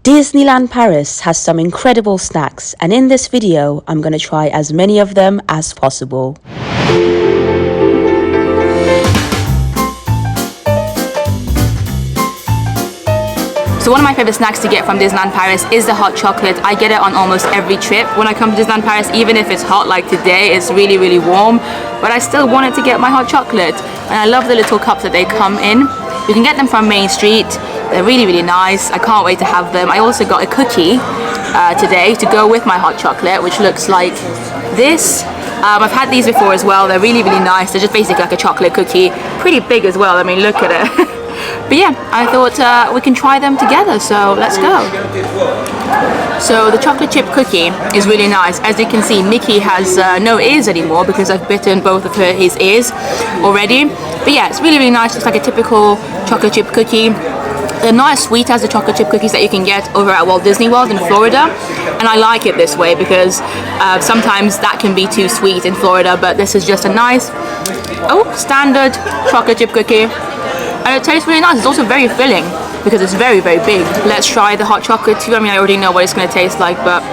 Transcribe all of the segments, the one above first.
Disneyland Paris has some incredible snacks, and in this video, I'm going to try as many of them as possible. So one of my favorite snacks to get from Disneyland Paris is the hot chocolate. I get it on almost every trip when I come to Disneyland Paris, even if it's hot like today, it's really, really warm. But I still wanted to get my hot chocolate. And I love the little cups that they come in. You can get them from Main Street. They're really, really nice. I can't wait to have them. I also got a cookie today to go with my hot chocolate, which looks like this. I've had these before as well. They're really, really nice. They're just basically like a chocolate cookie. Pretty big as well. I mean, look at it. But yeah, I thought we can try them together, so let's go. So the chocolate chip cookie is really nice. As you can see, Mickey has no ears anymore because I've bitten both of his ears already. But yeah, it's really, really nice. It's like a typical chocolate chip cookie. They're not as sweet as the chocolate chip cookies that you can get over at Walt Disney World in Florida. And I like it this way because sometimes that can be too sweet in Florida, but this is just a nice, standard chocolate chip cookie. And it tastes really nice. It's also very filling because it's very, very big. Let's try the hot chocolate too. I mean, I already know what it's going to taste like, but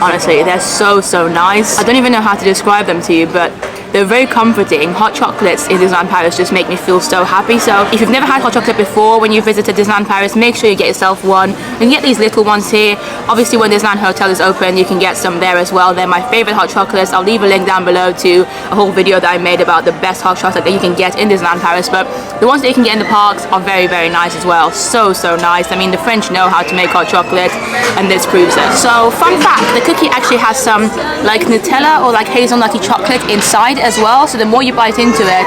honestly, they're so, so nice. I don't even know how to describe them to you, but they're very comforting. Hot chocolates in Disneyland Paris just make me feel so happy. So if you've never had hot chocolate before when you visited Disneyland Paris, make sure you get yourself one. You can get these little ones here. Obviously, when Disneyland Hotel is open, you can get some there as well. They're my favorite hot chocolates. I'll leave a link down below to a whole video that I made about the best hot chocolate that you can get in Disneyland Paris. But the ones that you can get in the parks are very, very nice as well. So, so nice. I mean, the French know how to make hot chocolate, and this proves it. So, fun fact, the cookie actually has some like Nutella or like hazelnutty chocolate inside as well. So the more you bite into it,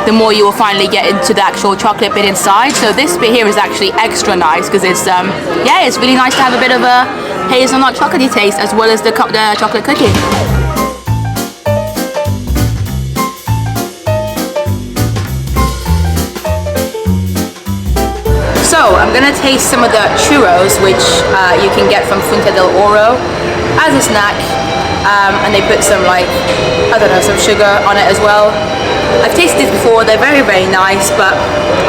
the more you will finally get into the actual chocolate bit inside. So this bit here is actually extra nice because it's it's really nice to have a bit of a hazelnut chocolatey taste as well as the chocolate cookie. So I'm gonna taste some of the churros, which you can get from Punta del Oro as a snack. And they put some some sugar on it as well. I've tasted these before, they're very, very nice, but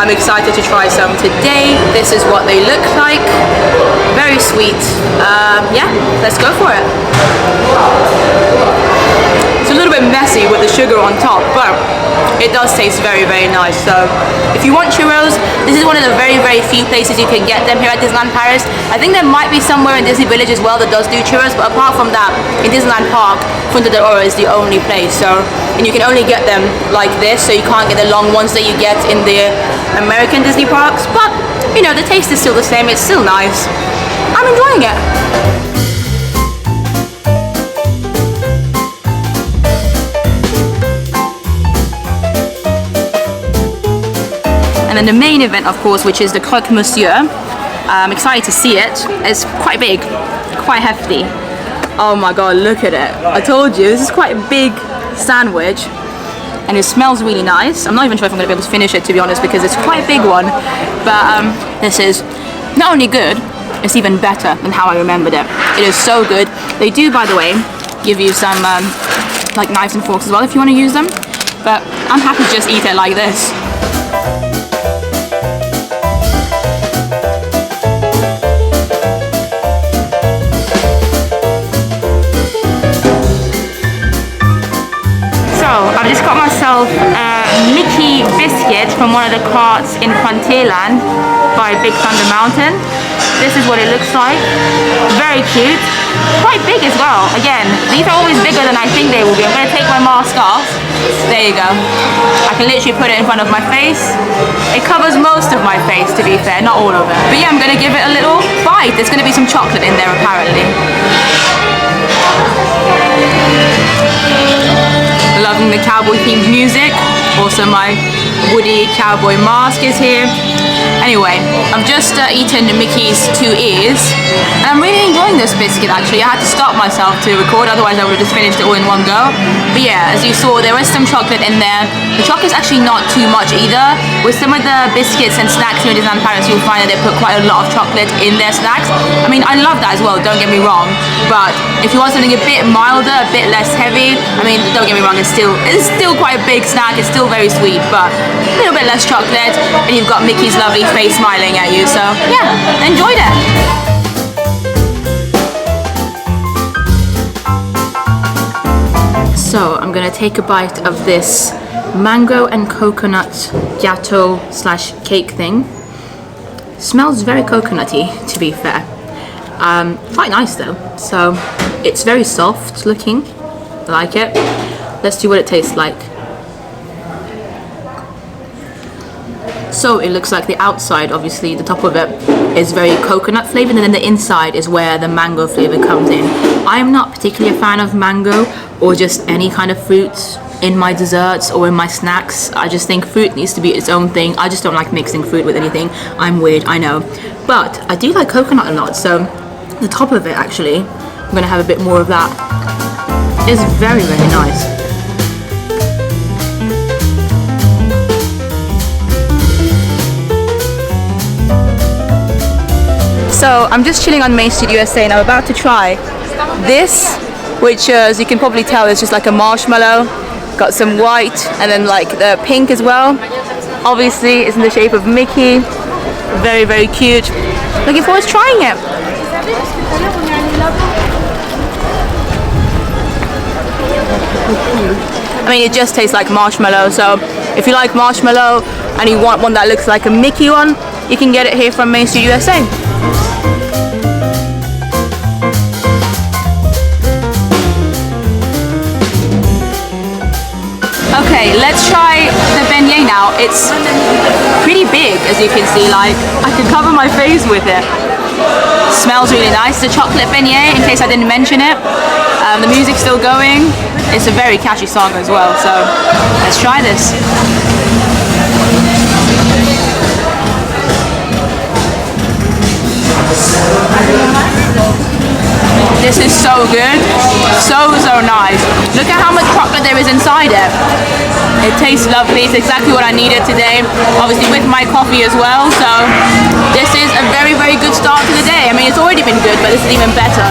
I'm excited to try some today. This is what they look like. Very sweet. Yeah, let's go for it. It's a little bit messy with the sugar on top, but it does taste very, very nice. So if you want churros, this is one of the very, very few places you can get them here at Disneyland Paris. I think there might be somewhere in Disney Village as well that does do churros, but apart from that, in Disneyland Park, Punta del Oro is the only place. So, and you can only get them like this, so you can't get the long ones that you get in the American Disney parks. But, you know, the taste is still the same. It's still nice. I'm enjoying it. And then the main event, of course, which is the Croque Monsieur. I'm excited to see it. It's quite big, quite hefty. Oh my god, look at it. I told you, this is quite a big sandwich. And it smells really nice. I'm not even sure if I'm going to be able to finish it, to be honest, because it's quite a big one. But this is not only good, it's even better than how I remembered it. It is so good. They do, by the way, give you some like knives and forks as well if you want to use them. But I'm happy to just eat it like this. I've just got myself a Mickey biscuit from one of the carts in Frontierland by Big Thunder Mountain. This is what it looks like. Very cute. Quite big as well. Again, these are always bigger than I think they will be. I'm going to take my mask off. There you go. I can literally put it in front of my face. It covers most of my face, to be fair, not all of it. But yeah, I'm going to give it a little bite. There's going to be some chocolate in there apparently. Loving the cowboy themed music. Also my Woody cowboy mask is here. Anyway, I've just eaten Mickey's 2 ears, and I'm really enjoying this biscuit actually. I had to stop myself to record, otherwise I would have just finished it all in one go. But yeah, as you saw, there is some chocolate in there. The chocolate's actually not too much either. With some of the biscuits and snacks here in Disneyland Paris, you'll find that they put quite a lot of chocolate in their snacks. I mean, I love that as well, don't get me wrong. But if you want something a bit milder, a bit less heavy, I mean, don't get me wrong, it's still quite a big snack, it's still very sweet, but a little bit less chocolate, and you've got Mickey's lovely face smiling at you, so yeah, enjoyed it. So I'm gonna take a bite of this mango and coconut gâteau / cake thing. Smells very coconutty, to be fair. Quite nice though. So it's very soft looking. I like it. Let's see what it tastes like. So it looks like the outside, obviously the top of it is very coconut flavored, and then the inside is where the mango flavor comes in. I'm not particularly a fan of mango or just any kind of fruit in my desserts or in my snacks. I just think fruit needs to be its own thing. I just don't like mixing fruit with anything. I'm weird, I know. But I do like coconut a lot, so the top of it actually, I'm gonna have a bit more of that. It's very, very nice. So I'm just chilling on Main Street USA and I'm about to try this, which as you can probably tell is just like a marshmallow. Got some white and then like the pink as well. Obviously it's in the shape of Mickey. Very, very cute. Looking forward to trying it. I mean, it just tastes like marshmallow, so if you like marshmallow and you want one that looks like a Mickey one, you can get it here from Main Street USA. Okay, let's try the beignet now. It's pretty big, as you can see, like I could cover my face with it. Smells really nice. It's a chocolate beignet, in case I didn't mention it. The music's still going. It's a very catchy song as well, so let's try this. This is so good, so nice. Look at how much chocolate there is inside it. It tastes lovely, it's exactly what I needed today. Obviously with my coffee as well, so this is a very, very good start to the day. I mean, it's already been good, but this is even better.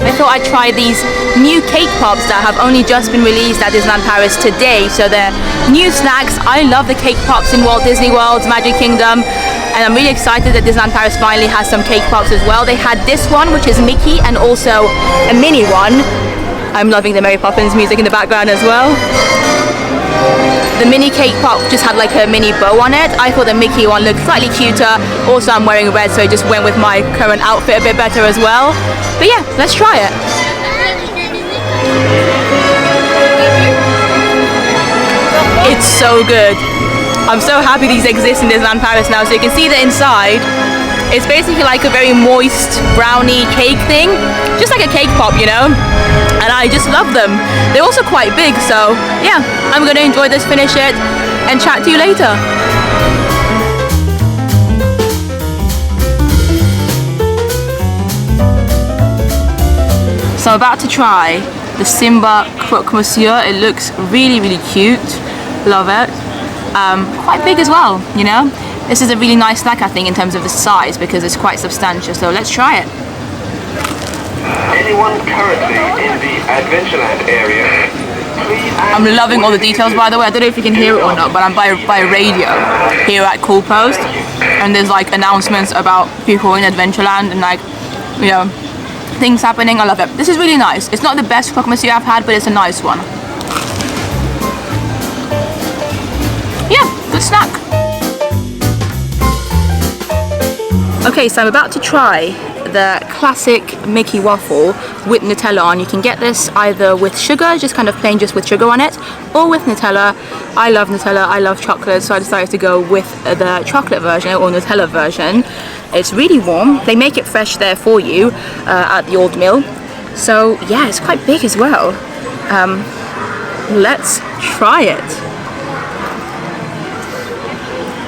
I thought I'd try these new cake pops that have only just been released at Disneyland Paris today. So they're new snacks. I love the cake pops in Walt Disney World's Magic Kingdom, and I'm really excited that Disneyland Paris finally has some cake pops as well. They had this one, which is Mickey, and also a mini one. I'm loving the Mary Poppins music in the background as well. The mini cake pop just had like a mini bow on it. I thought the Mickey one looked slightly cuter. Also, I'm wearing red, so it just went with my current outfit a bit better as well. But yeah, let's try it. It's so good. I'm so happy these exist in Disneyland Paris now. So you can see the inside. It's basically like a very moist brownie cake thing. Just like a cake pop, you know? And I just love them. They're also quite big, so yeah, I'm gonna enjoy this, finish it, and chat to you later. So I'm about to try the Simba Croque Monsieur. It looks really, really cute. Love it. Quite big as well, you know? This is a really nice snack, I think, in terms of the size, because it's quite substantial. So let's try it. Anyone currently in the Adventureland area, please. I'm loving all the details, by the way. I don't know if you can hear it or not, but I'm by radio here at Cool Post, and there's like announcements about people in Adventureland and like, you know, things happening. I love it. This is really nice. It's not the best croque monsieur I've had, but it's a nice one. Yeah, good snack. Okay, so I'm about to try the classic Mickey waffle with Nutella on. You can get this either with sugar, just kind of plain just with sugar on it, or with Nutella. I love Nutella, I love chocolate, so I decided to go with the chocolate version or Nutella version. It's really warm. They make it fresh there for you at the Old Mill. So yeah, it's quite big as well. Let's try it.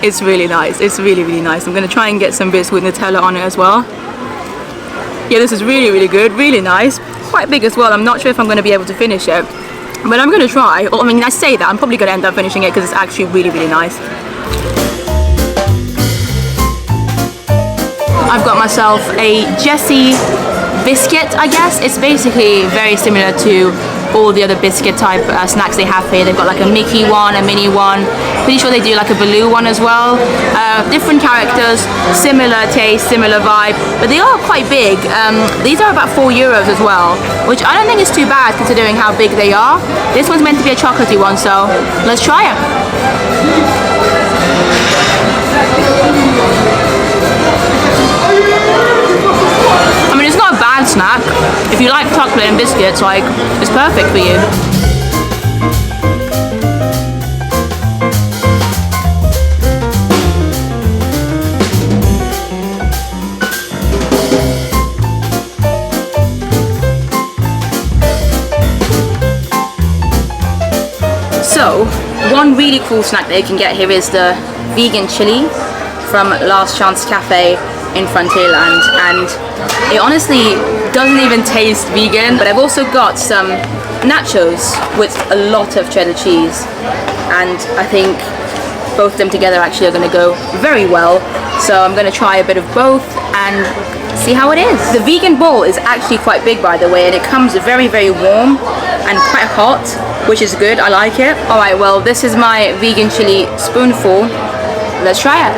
It's really nice. It's really, really nice. I'm gonna try and get some bits with Nutella on it as well. Yeah, this is really, really good. Really nice. Quite big as well. I'm not sure if I'm gonna be able to finish it, but I'm gonna try. I mean, I say that, I'm probably gonna end up finishing it because it's actually really, really nice. I've got myself a Jessie biscuit, I guess. It's basically very similar to all the other biscuit type snacks they have here. They've got like a Mickey one, a mini one. Pretty sure they do like a Baloo one as well. Different characters, similar taste, similar vibe, but they are quite big. These are about €4 as well, which I don't think is too bad considering how big they are. This one's meant to be a chocolatey one, so let's try it. I mean, it's not a bad snack. If you like chocolate and biscuits, like, it's perfect for you. So, one really cool snack that you can get here is the vegan chili from Last Chance Cafe in Frontierland, and it honestly doesn't even taste vegan. But I've also got some nachos with a lot of cheddar cheese, and I think both of them together actually are going to go very well. So I'm going to try a bit of both and see how it is. The vegan bowl is actually quite big, by the way, and it comes very, very warm and quite hot, which is good. I like it. Alright, well, this is my vegan chili spoonful. Let's try it.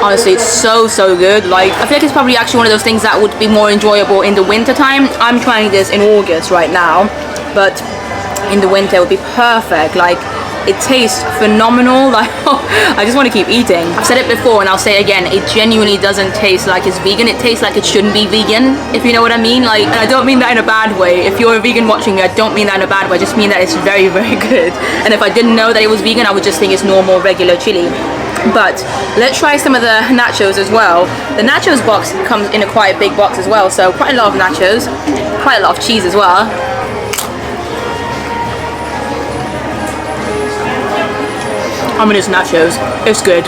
Honestly, it's so good. Like, I feel like it's probably actually one of those things that would be more enjoyable in the winter time. I'm trying this in August right now, but in the winter it would be perfect. Like, it tastes phenomenal. Like, I just want to keep eating. I've said it before and I'll say it again, it genuinely doesn't taste like it's vegan. It tastes like it shouldn't be vegan, if you know what I mean. Like, and I don't mean that in a bad way. If you're a vegan watching me, I don't mean that in a bad way. I just mean that it's very, very good. And if I didn't know that it was vegan, I would just think it's normal, regular chili. But let's try some of the nachos as well. The nachos box comes in a quite big box as well, so quite a lot of nachos, quite a lot of cheese as well. I mean, it's nachos. It's good.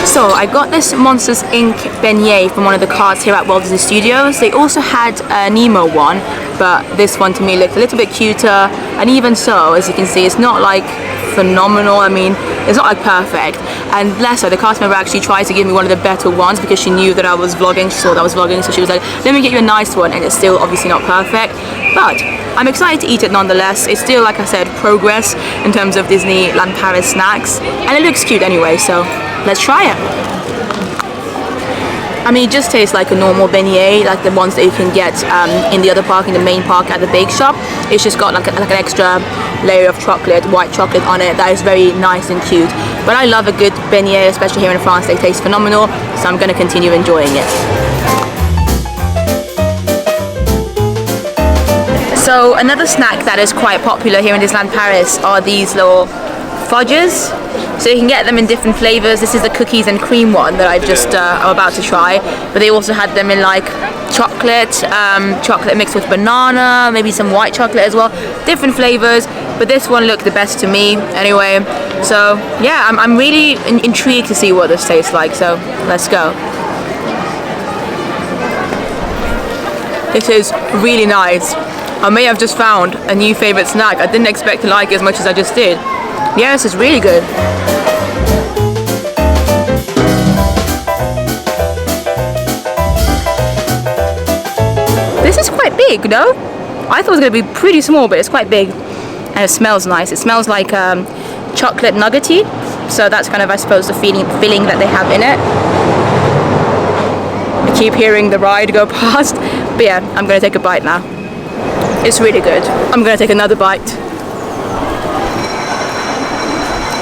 So I got this Monsters Inc. beignet from one of the carts here at Walt Disney Studios. They also had a Nemo one, but this one to me looked a little bit cuter. And even so, as you can see, it's not like phenomenal. I mean, it's not like perfect. And bless her, the cast member actually tried to give me one of the better ones because she knew that I was vlogging. She saw that I was vlogging, so she was like, let me get you a nice one. And it's still obviously not perfect, but I'm excited to eat it nonetheless. It's still, like I said, progress in terms of Disneyland Paris snacks, and it looks cute anyway, so let's try it. I mean, it just tastes like a normal beignet, like the ones that you can get in the other park, in the main park at the bake shop. It's just got like an extra layer of chocolate, white chocolate on it, that is very nice and cute. But I love a good beignet, especially here in France. They taste phenomenal, so I'm going to continue enjoying it. So another snack that is quite popular here in Disneyland Paris are these little fudges. So you can get them in different flavors. This is the cookies and cream one that I've just I'm about to try, but they also had them in like chocolate, chocolate mixed with banana, maybe some white chocolate as well, different flavors, but this one looked the best to me anyway. So yeah, I'm really intrigued to see what this tastes like, so let's go. This is really nice. I may have just found a new favorite snack. I didn't expect to like it as much as I just did. Yeah, this is really good. This is quite big, no? I thought it was going to be pretty small, but it's quite big. And it smells nice. It smells like chocolate nuggety. So that's kind of, I suppose, the filling that they have in it. I keep hearing the ride go past. But yeah, I'm going to take a bite now. It's really good. I'm going to take another bite.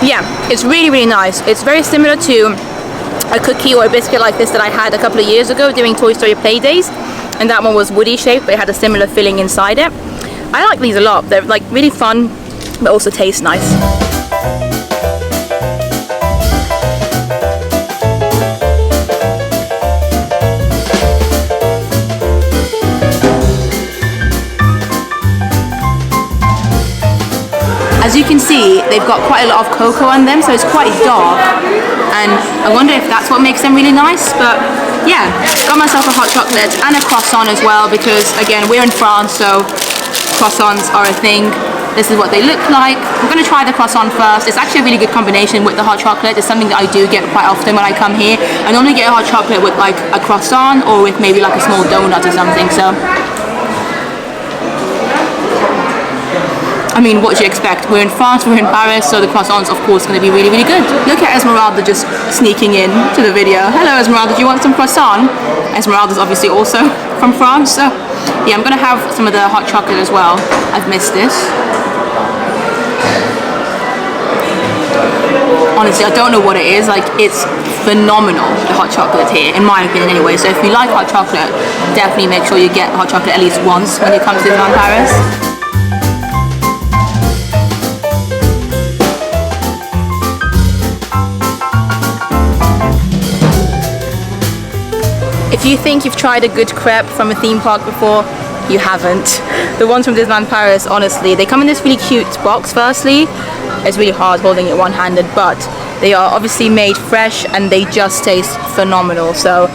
Yeah, it's really, really nice. It's very similar to a cookie or a biscuit like this that I had a couple of years ago doing Toy Story Play Days, and that one was woody shaped, but it had a similar filling inside it. I like these a lot. They're like really fun, but also taste nice. As you can see, they've got quite a lot of cocoa on them, so it's quite dark, and I wonder if that's what makes them really nice. But yeah, got myself a hot chocolate and a croissant as well, because again, we're in France, so croissants are a thing. This is what they look like. I'm going to try the croissant first. It's actually a really good combination with the hot chocolate. It's something that I do get quite often when I come here. I normally get a hot chocolate with like a croissant or with maybe like a small donut or something. So I mean, what do you expect? We're in France, we're in Paris, so the croissant's of course going to be really, really good. Look at Esmeralda just sneaking in to the video. Hello Esmeralda, do you want some croissant? Esmeralda's obviously also from France, so yeah, I'm going to have some of the hot chocolate as well. I've missed this. Honestly, I don't know what it is, like it's phenomenal, the hot chocolate here, in my opinion anyway. So if you like hot chocolate, definitely make sure you get hot chocolate at least once when you come to Disneyland Paris. If you think you've tried a good crepe from a theme park before, you haven't. The ones from Disneyland Paris, honestly, they come in this really cute box. Firstly, it's really hard holding it one-handed, but they are obviously made fresh and they just taste phenomenal. So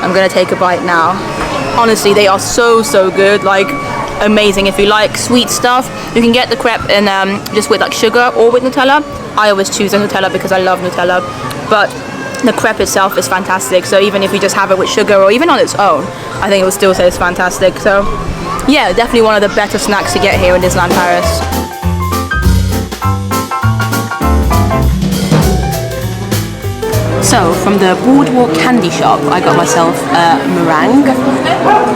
I'm gonna take a bite now. Honestly, they are so good, like amazing. If you like sweet stuff, you can get the crepe in just with like sugar or with Nutella. I always choose the Nutella because I love Nutella, but the crepe itself is fantastic, so even if you just have it with sugar or even on its own, I think it will still taste fantastic. So yeah, definitely one of the better snacks to get here in Disneyland Paris. So from the Boardwalk candy shop, I got myself a meringue,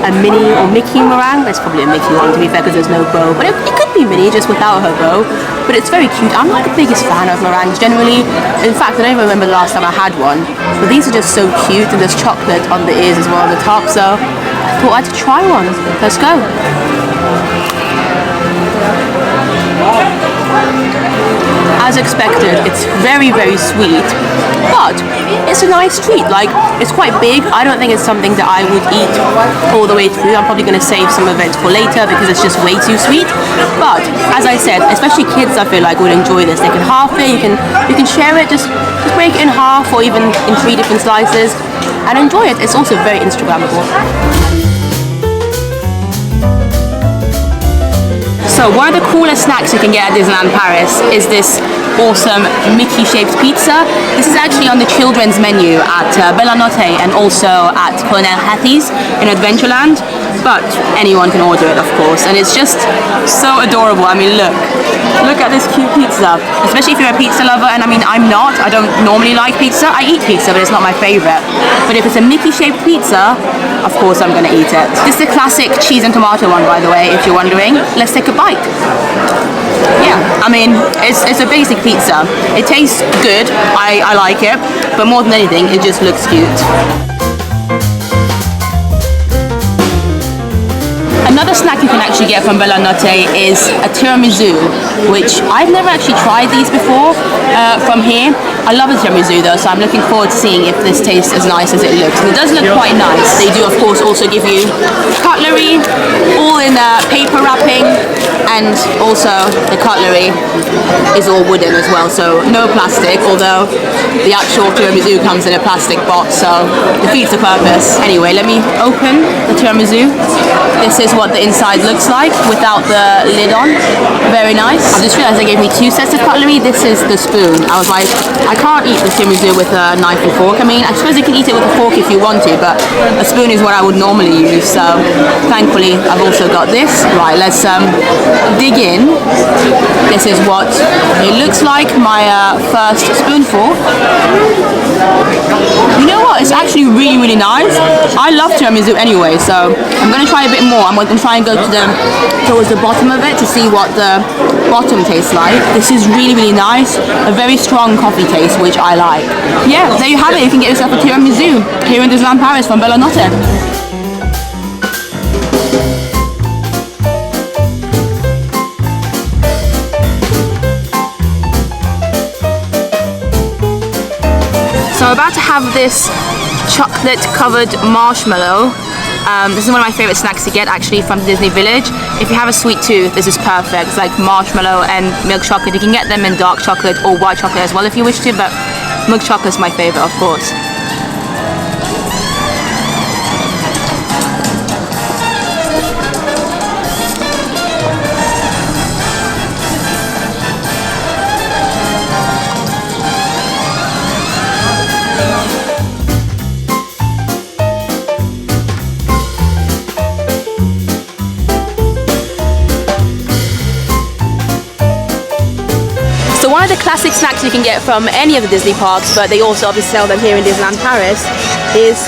a Minnie or Mickey meringue. There's probably a Mickey one to be fair because there's no bow, but it could be Minnie just without her bow. But it's very cute. I'm not the biggest fan of meringues generally. In fact, I don't even remember the last time I had one. But these are just so cute, and there's chocolate on the ears as well on the top. So I thought I'd try one. Let's go. As expected, it's very sweet, but it's a nice treat. Like, it's quite big. I don't think it's something that I would eat all the way through. I'm probably going to save some of it for later because it's just way too sweet. But as I said, especially kids, I feel like would enjoy this. They can half it, you can share it, just break it in half or even in 3 different slices and enjoy it. It's also very Instagrammable. So one of the coolest snacks you can get at Disneyland Paris is this awesome Mickey-shaped pizza. This is actually on the children's menu at Bella Notte and also at Colonel Hattie's in Adventureland, but anyone can order it, of course, and it's just so adorable. I mean, look at this cute pizza, especially if you're a pizza lover, and I mean, I'm not. I don't normally like pizza. I eat pizza, but it's not my favorite. But if it's a Mickey-shaped pizza, of course I'm gonna eat it. This is the classic cheese and tomato one, by the way, if you're wondering. Let's take a bite. Yeah, I mean, it's a basic pizza. It tastes good, I like it, but more than anything, it just looks cute. Another snack you can actually get from Bella Notte is a tiramisu, which I've never actually tried these before from here. I love a tiramisu though, so I'm looking forward to seeing if this tastes as nice as it looks. And it does look quite nice. They do, of course, also give you cutlery, all in paper wrapping, and also the cutlery is all wooden as well, so no plastic, although the actual tiramisu comes in a plastic box, so defeats the purpose. Anyway, let me open the tiramisu. This is what the inside looks like without the lid on. Very nice. I just realized they gave me 2 sets of cutlery. This is the spoon. I was like, I can't eat the tiramisu with a knife and fork. I mean, I suppose you can eat it with a fork if you want to, but a spoon is what I would normally use, so thankfully I've also got this. Right, let's dig in. This is what it looks like, my first spoonful. You know what, it's actually really nice. I love tiramisu anyway, so I'm going to try a bit more. I'm going to try and go to towards the bottom of it to see what the bottom tastes like. This is really, really nice. A very strong coffee taste, which I like. Yeah, there you have it. You can get yourself a tiramisu here in Disneyland Paris from Bella Notte. So I'm about to have this chocolate covered marshmallow. This is one of my favorite snacks to get actually from Disney Village. If you have a sweet tooth, this is perfect. It's like marshmallow and milk chocolate. You can get them in dark chocolate or white chocolate as well if you wish to, but milk chocolate is my favorite, of course. One of the classic snacks you can get from any of the Disney parks, but they also obviously sell them here in Disneyland Paris, is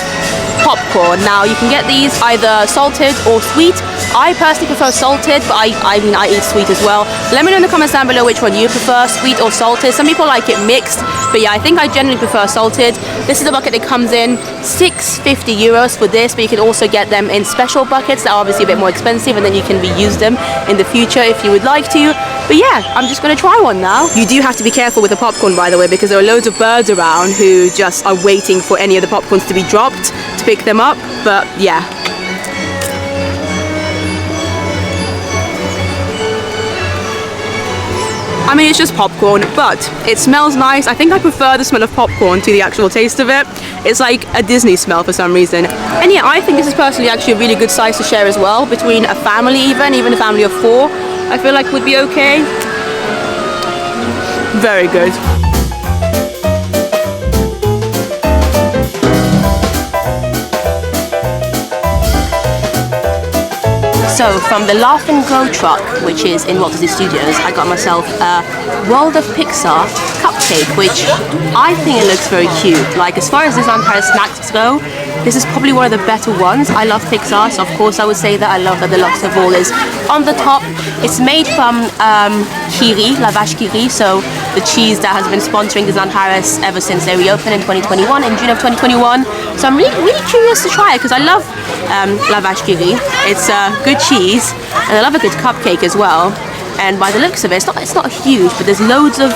popcorn. Now you can get these either salted or sweet. I personally prefer salted, but I mean I eat sweet as well. Let me know in the comments down below which one you prefer, sweet or salted. Some people like it mixed, but yeah, I think I generally prefer salted. This is the bucket that comes in, €6.50 for this, but you can also get them in special buckets that are obviously a bit more expensive, and then you can reuse them in the future if you would like to. But yeah, I'm just gonna try one now. You do have to be careful with the popcorn, by the way, because there are loads of birds around who just are waiting for any of the popcorns to be dropped to pick them up, but yeah. I mean, it's just popcorn, but it smells nice. I think I prefer the smell of popcorn to the actual taste of it. It's like a Disney smell for some reason. And yeah, I think this is personally actually a really good size to share as well, between a family even a family of 4. I feel like would be okay. Very good. So from the Laugh and Go truck, which is in Walt Disney Studios, I got myself a World of Pixar cupcake, which I think it looks very cute. Like, as far as Disneyland Paris snacks go, this is probably one of the better ones. I love Pixar, so of course I would say that I love that the Deluxe of all is on the top. It's made from Kiri, la vache Kiri, so the cheese that has been sponsoring Disneyland Paris ever since they reopened in 2021, in June of 2021. So I'm really curious to try it, because I love la vache Kiri. It's good cheese, and I love a good cupcake as well. And by the looks of it, it's not huge, but there's loads of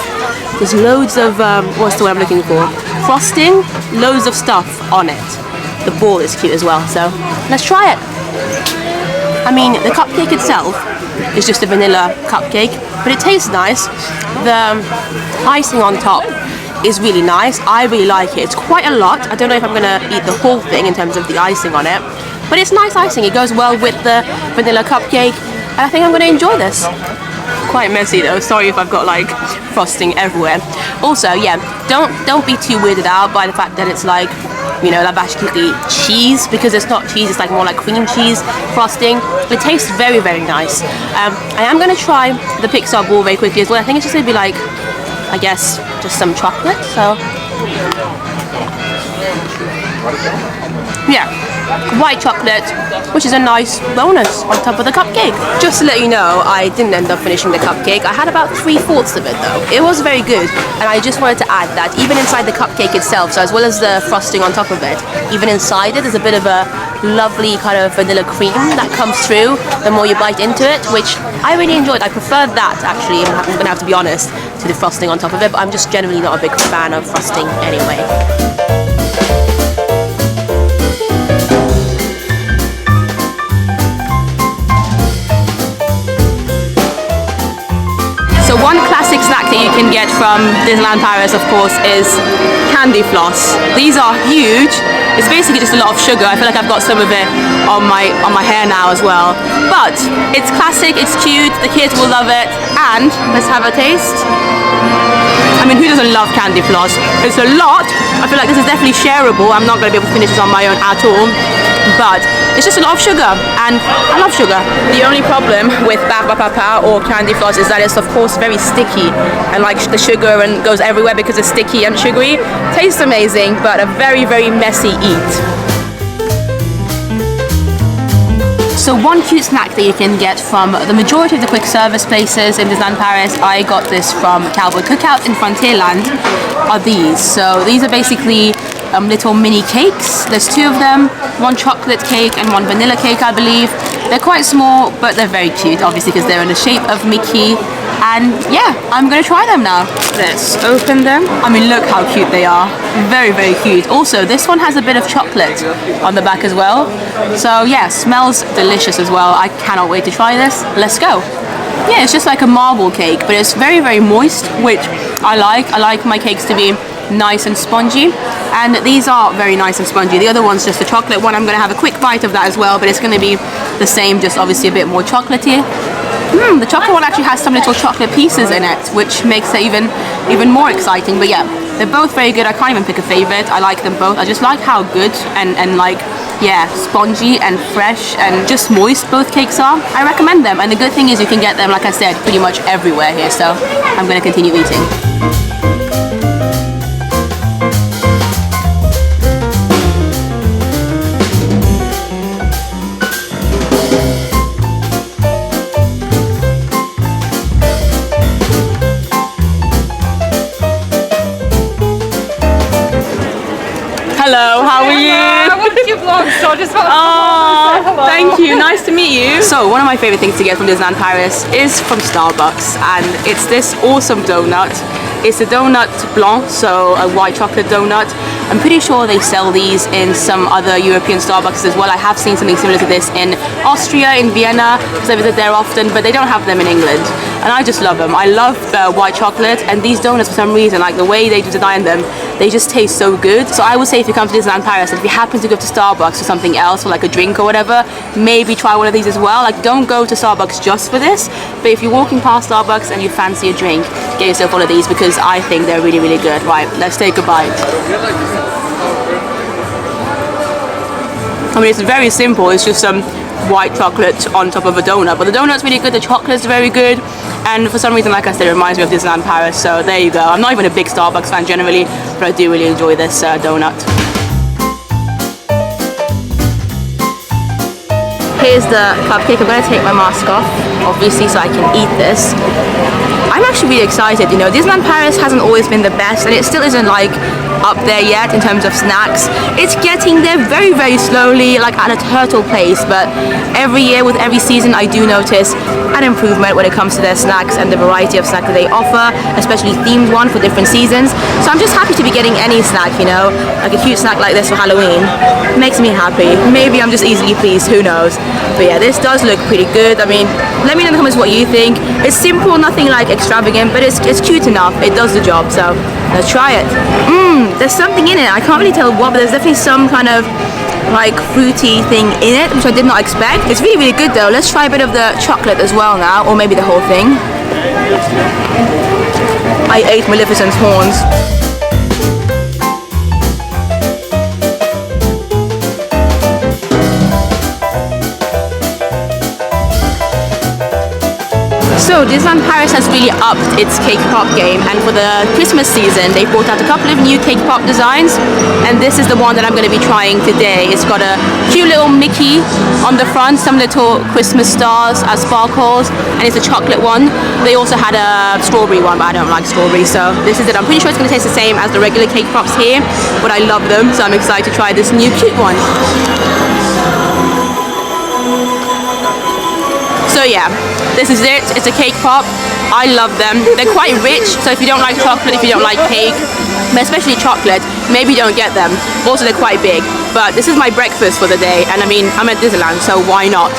what's the word I'm looking for? Frosting, loads of stuff on it. The ball is cute as well, so let's try it. I mean, the cupcake itself is just a vanilla cupcake, but it tastes nice. The icing on top is really nice. I really like it. It's quite a lot. I don't know if I'm gonna eat the whole thing in terms of the icing on it, but it's nice icing. It goes well with the vanilla cupcake, and I think I'm gonna enjoy this. Quite messy though. Sorry if I've got like frosting everywhere. Also, yeah, don't be too weirded out by the fact that it's like, you know, la vache qui rit cheese, because it's not cheese, it's like more like cream cheese frosting. It tastes very nice. I am gonna try the Pixar ball very quickly as well. I think it's just gonna be like, I guess, just some chocolate, so yeah, white chocolate, which is a nice bonus on top of the cupcake. Just to let you know, I didn't end up finishing the cupcake. I had about 3/4 of it though. It was very good, and I just wanted to add that even inside the cupcake itself, so as well as the frosting on top of it, even inside it, there's a bit of a lovely kind of vanilla cream that comes through the more you bite into it, which I really enjoyed. I prefer that, actually, I'm gonna have to be honest, to the frosting on top of it, but I'm just generally not a big fan of frosting anyway. So one classic snack that you can get from Disneyland Paris, of course, is candy floss. These are huge. It's basically just a lot of sugar. I feel like I've got some of it on my hair now as well. But it's classic, it's cute, the kids will love it. And let's have a taste. I mean, who doesn't love candy floss? It's a lot. I feel like this is definitely shareable. I'm not going to be able to finish this on my own at all. But it's just a lot of sugar, and I love sugar. The only problem with Barba Papa or candy floss is that it's of course very sticky, and like the sugar and goes everywhere because it's sticky and sugary. Tastes amazing, but a very messy eat. So So one cute snack that you can get from the majority of the quick service places in Disneyland Paris, I got this from Cowboy Cookout in Frontierland, are these. So these are basically little mini cakes. There's two of them, one chocolate cake and one vanilla cake, I believe. They're quite small, but they're very cute, obviously, because they're in the shape of Mickey. And yeah, I'm gonna try them now. Let's open them. I mean, look how cute they are. Very, very cute. Also, this one has a bit of chocolate on the back as well. So yeah, smells delicious as well. I cannot wait to try this. Let's go. Yeah, it's just like a marble cake, but it's very, very moist, which I like. I like my cakes to be nice and spongy, and these are very nice and spongy. The other one's just a chocolate one. I'm gonna have a quick bite of that as well, but it's gonna be the same, just obviously a bit more chocolatey. The chocolate one actually has some little chocolate pieces in it, which makes it even more exciting. But yeah, they're both very good. I can't even pick a favorite. I like them both. I just like how good and like, yeah, spongy and fresh and just moist both cakes are. I recommend them, and the good thing is you can get them, like I said, pretty much everywhere here. So I'm gonna continue eating. Hello, how are you? I watched your vlog, so I just want to Oh, hello. thank you. Nice to meet you. So, one of my favorite things to get from Disneyland Paris is from Starbucks, and it's this awesome donut. It's a donut blanc, so a white chocolate donut. I'm pretty sure they sell these in some other European Starbucks as well. I have seen something similar to this in Austria, in Vienna, because I visit there often, but they don't have them in England. And I just love them. I love the white chocolate, and these donuts, for some reason, like the way they design them, they just taste so good. So I would say if you come to Disneyland Paris, if you happen to go to Starbucks or something else, for like a drink or whatever, maybe try one of these as well. Like, don't go to Starbucks just for this, but if you're walking past Starbucks and you fancy a drink, get yourself one of these, because I think they're really, really good. Right, let's take a bite. I mean, it's very simple. It's just some white chocolate on top of a donut, but the donut's really good, the chocolate's very good, and for some reason, like I said, it reminds me of Disneyland Paris, so there you go. I'm not even a big Starbucks fan generally, but I do really enjoy this donut. Here's the cupcake. I'm going to take my mask off, obviously, so I can eat this. I'm actually really excited. You know, Disneyland Paris hasn't always been the best, and it still isn't like up there yet in terms of snacks. It's getting there very, very slowly, like at a turtle pace, but every year with every season I do notice an improvement when it comes to their snacks and the variety of snacks that they offer, especially themed one for different seasons. So I'm just happy to be getting any snack, you know, like a cute snack like this for Halloween. Makes me happy. Maybe I'm just easily pleased, who knows. But yeah, this does look pretty good. I mean, let me know in the comments what you think. It's simple, nothing like extravagant, but it's cute enough. It does the job, so let's try it. There's something in it. I can't really tell what, but there's definitely some kind of like fruity thing in it, which I did not expect. It's really, really good though. Let's try a bit of the chocolate as well now, or maybe the whole thing. I ate Maleficent's horns. So Disneyland Paris has really upped its cake pop game, and for the Christmas season they brought out a couple of new cake pop designs, and this is the one that I'm going to be trying today. It's got a cute little Mickey on the front, some little Christmas stars as sparkles, and it's a chocolate one. They also had a strawberry one, but I don't like strawberry, so this is it. I'm pretty sure it's going to taste the same as the regular cake pops here, but I love them, so I'm excited to try this new cute one. So yeah, this is it. It's a cake pop. I love them. They're quite rich, so if you don't like chocolate, if you don't like cake, but especially chocolate, maybe don't get them. Also, they're quite big, but this is my breakfast for the day, and I mean, I'm at Disneyland, so why not?